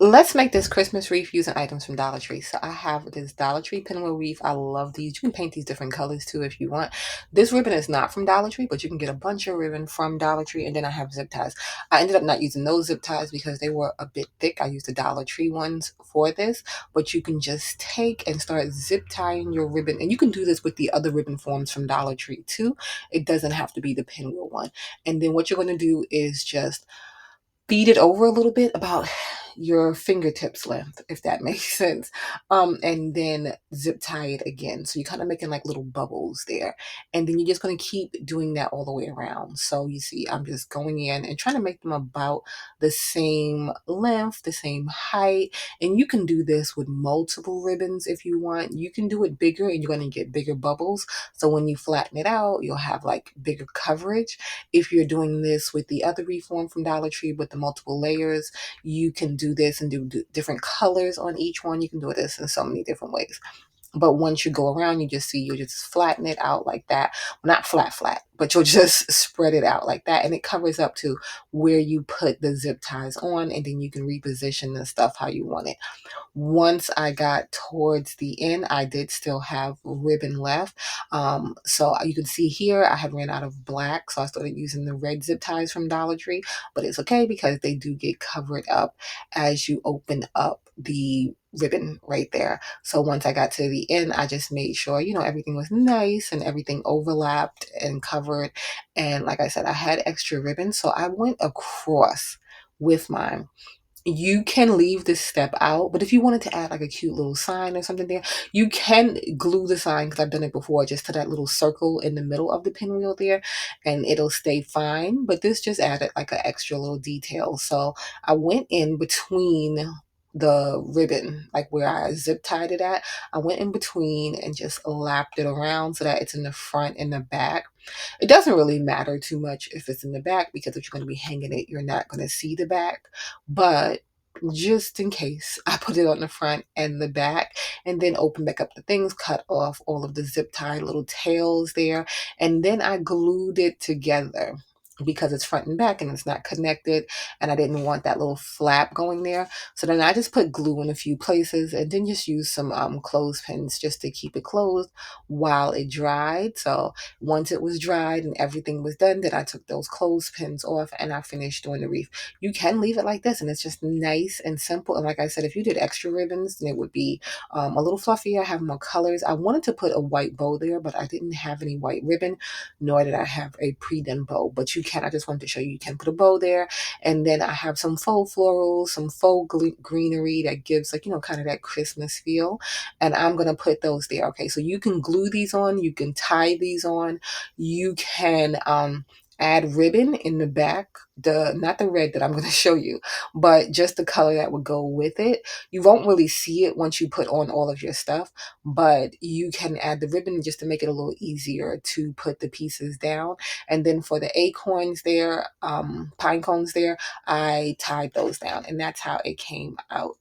Let's make this Christmas wreath using items from Dollar Tree. So I have this Dollar Tree Pinwheel wreath. I love these. You can paint these different colors too if you want. This ribbon is not from Dollar Tree, but you can get a bunch of ribbon from Dollar Tree. And then I have zip ties. I ended up not using those zip ties because they were a bit thick. I used the Dollar Tree ones for this, but you can just take and start zip tying your ribbon. And you can do this with the other ribbon forms from Dollar Tree too. It doesn't have to be the pinwheel one. And then what you're going to do is just beat it over a little bit about your fingertips length, if that makes sense. And then zip tie it again. So you're kind of making like little bubbles there. And then you're just going to keep doing that all the way around. So you see, I'm just going in and trying to make them about the same length, the same height. And you can do this with multiple ribbons if you want. You can do it bigger and you're going to get bigger bubbles. So when you flatten it out, you'll have like bigger coverage. If you're doing this with the other reform from Dollar Tree with the multiple layers, you can do this and do different colors on each one. You can do this in so many different ways. But once you go around, you'll just flatten it out like that. Well, not flat, but you'll just spread it out like that. And it covers up to where you put the zip ties on, and then you can reposition the stuff how you want it. Once I got towards the end, I did still have ribbon left. So you can see here, I had ran out of black, so I started using the red zip ties from Dollar Tree, but it's okay because they do get covered up as you open up the ribbon right there. So once I got to the end, I just made sure, everything was nice and everything overlapped and covered. And like I said, I had extra ribbon, so I went across with mine. You can leave this step out, but if you wanted to add like a cute little sign or something there, you can glue the sign, because I've done it before, just to that little circle in the middle of the pinwheel there, and it'll stay fine. But this just added like an extra little detail. So I went in between the ribbon, like where I zip tied it at. I went in between and just lapped it around so that it's in the front and the back. It doesn't really matter too much if it's in the back, because if you're going to be hanging it, you're not going to see the back. But just in case, I put it on the front and the back, and then open back up the things, cut off all of the zip tie little tails there, and then I glued it together because it's front and back and it's not connected, and I didn't want that little flap going there. So then I just put glue in a few places, and then just use some clothespins just to keep it closed while it dried. So once it was dried and everything was done, then I took those clothespins off and I finished doing the wreath. You can leave it like this, and it's just nice and simple. And like I said, if you did extra ribbons, then it would be a little fluffier, have more colors. I wanted to put a white bow there, but I didn't have any white ribbon, nor did I have a pre-done bow. But you can, I just wanted to show you, you can put a bow there. And then I have some faux florals, some faux greenery that gives, like, kind of that Christmas feel. And I'm going to put those there. Okay, so you can glue these on, you can tie these on, you can add ribbon in the back, the not the red that I'm going to show you, but just the color that would go with it. You won't really see it once you put on all of your stuff, but you can add the ribbon just to make it a little easier to put the pieces down. And then for the acorns there, pine cones there, I tied those down, and that's how it came out.